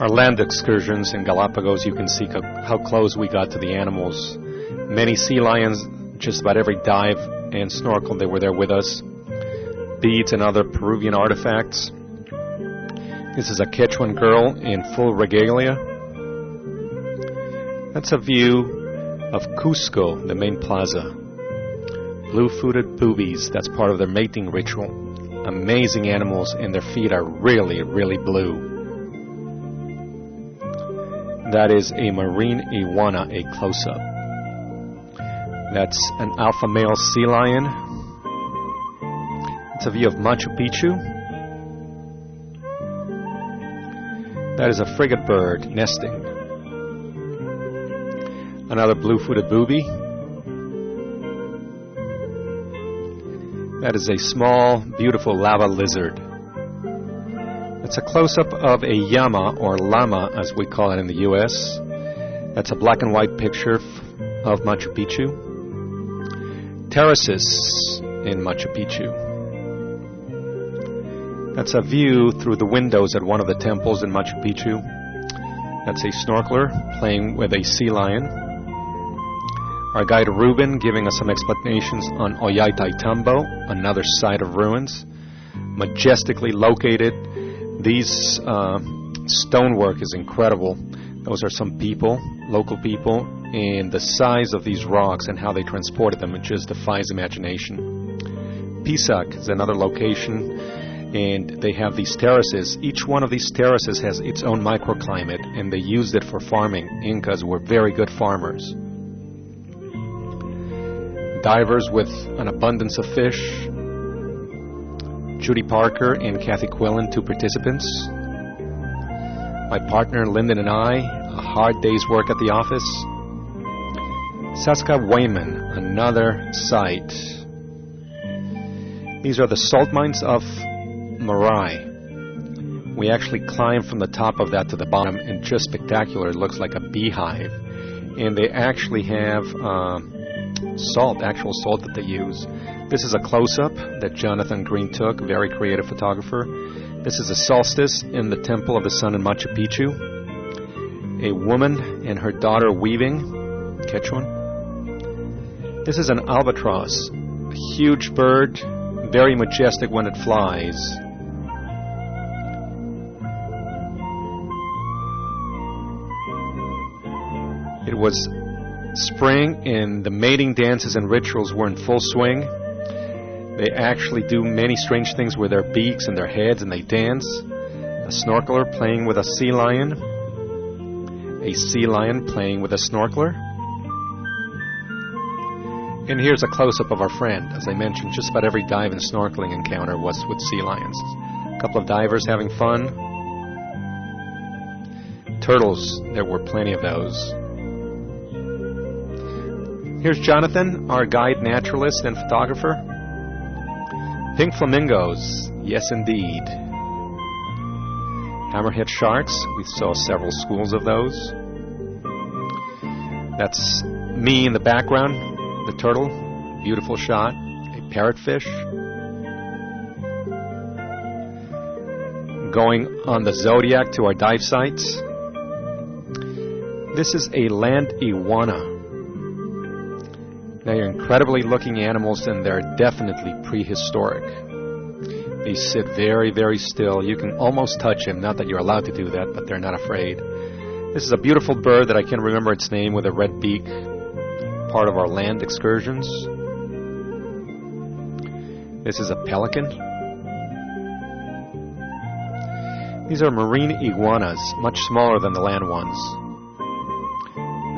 Our land excursions in Galapagos, you can see how close we got to the animals. Many sea lions, just about every dive and snorkel, they were there with us. Beads and other Peruvian artifacts. This is a Quechuan girl in full regalia. That's a view of Cusco, the main plaza. Blue-footed boobies, that's part of their mating ritual. Amazing animals, and their feet are really, really blue. That is a marine iguana, a close-up. That's an alpha male sea lion. It's a view of Machu Picchu. That is a frigate bird nesting. Another blue-footed booby. That is a small, beautiful lava lizard. It's a close-up of a llama, or llama as we call it in the US. That's a black and white picture of Machu Picchu. Terraces in Machu Picchu. That's a view through the windows at one of the temples in Machu Picchu. That's a snorkeler playing with a sea lion. Our guide Ruben giving us some explanations on Ollantaytambo, another site of ruins. Majestically located. These stonework is incredible. Those are some people, local people, and the size of these rocks and how they transported them, it just defies imagination. Pisac is another location, and they have these terraces. Each one of these terraces has its own microclimate, and they used it for farming. Incas were very good farmers. Divers with an abundance of fish. Judy Parker and Kathy Quillen, two participants. My partner Lyndon and I, a hard day's work at the office. Saska Wayman, another site. These are the salt mines of Marai. We actually climbed from the top of that to the bottom, and just spectacular. It looks like a beehive. And they actually have salt, actual salt that they use. This is a close-up that Jonathan Green took, very creative photographer. This is a solstice in the Temple of the Sun in Machu Picchu. A woman and her daughter weaving, Quechuan. This is an albatross, a huge bird, very majestic when it flies. It was spring, and the mating dances and rituals were in full swing. They actually do many strange things with their beaks and their heads, and they dance. A snorkeler playing with a sea lion. A sea lion playing with a snorkeler. And here's a close-up of our friend. As I mentioned, just about every dive and snorkeling encounter was with sea lions. A couple of divers having fun. Turtles, there were plenty of those. Here's Jonathan, our guide naturalist and photographer. Pink flamingos, yes indeed. Hammerhead sharks, we saw several schools of those. That's me in the background, the turtle, beautiful shot. A parrotfish. Going on the Zodiac to our dive sites. This is a land iguana. They are incredibly looking animals, and they're definitely prehistoric. They sit very, very still. You can almost touch them, not that you're allowed to do that, but they're not afraid. This is a beautiful bird that I can't remember its name, with a red beak, part of our land excursions. This is a pelican. These are marine iguanas, much smaller than the land ones.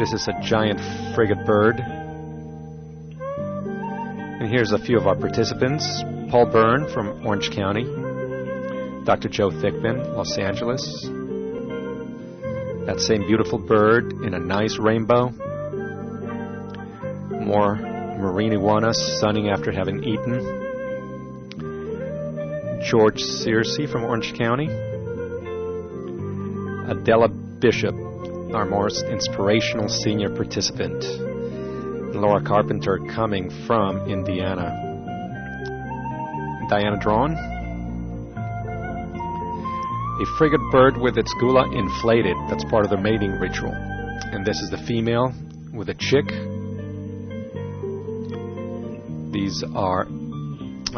This is a giant frigate bird. And here's a few of our participants. Paul Byrne from Orange County. Dr. Joe Thickman, Los Angeles. That same beautiful bird in a nice rainbow. More marine iguanas sunning after having eaten. George Searcy from Orange County. Adela Bishop, our most inspirational senior participant. Laura Carpenter coming from Indiana. Diana Drawn. A frigate bird with its gula inflated. That's part of their mating ritual. And this is the female with a chick. These are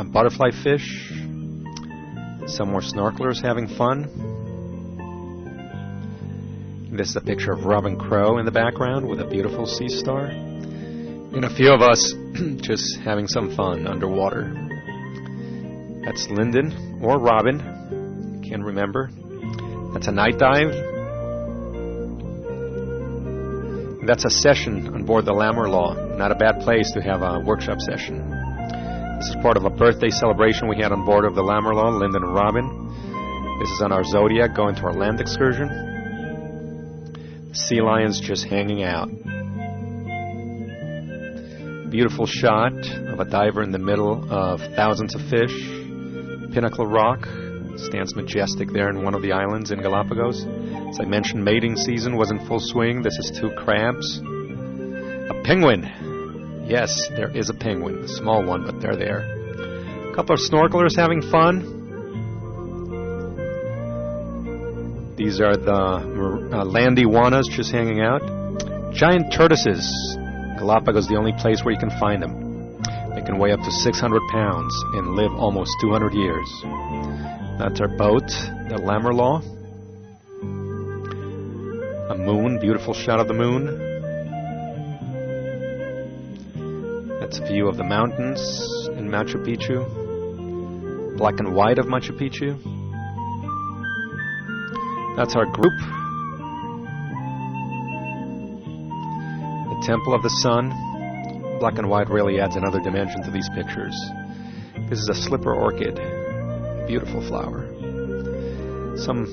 butterfly fish. Some more snorkelers having fun. This is a picture of Robin Crow in the background with a beautiful sea star. And a few of us just having some fun underwater. That's Lyndon or Robin. Can't remember. That's a night dive. That's a session on board the Lammerlaw. Not a bad place to have a workshop session. This is part of a birthday celebration we had on board of the Lammerlaw, Lyndon and Robin. This is on our Zodiac going to our land excursion. Sea lions just hanging out. Beautiful shot of a diver in the middle of thousands of fish. Pinnacle Rock stands majestic there in one of the islands in Galapagos. As I mentioned, mating season was in full swing. This is 2 crabs. A penguin. Yes, there is a penguin. A small one, but they're there. A couple of snorkelers having fun. These are the land iguanas just hanging out. Giant tortoises. Galapagos is the only place where you can find them. They can weigh up to 600 pounds and live almost 200 years. That's our boat, the Lammerlaw. A moon, beautiful shot of the moon. That's a view of the mountains in Machu Picchu. Black and white of Machu Picchu. That's our group. The Temple of the Sun. Black and white really adds another dimension to these pictures. This is a slipper orchid. Beautiful flower. Some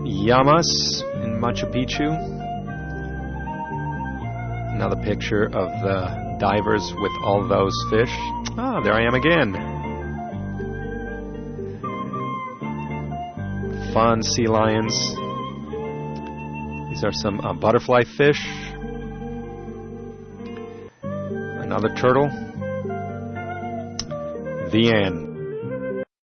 llamas in Machu Picchu. Another picture of the divers with all those fish. Ah, there I am again. Fun sea lions. These are some butterfly fish. Another turtle. The end.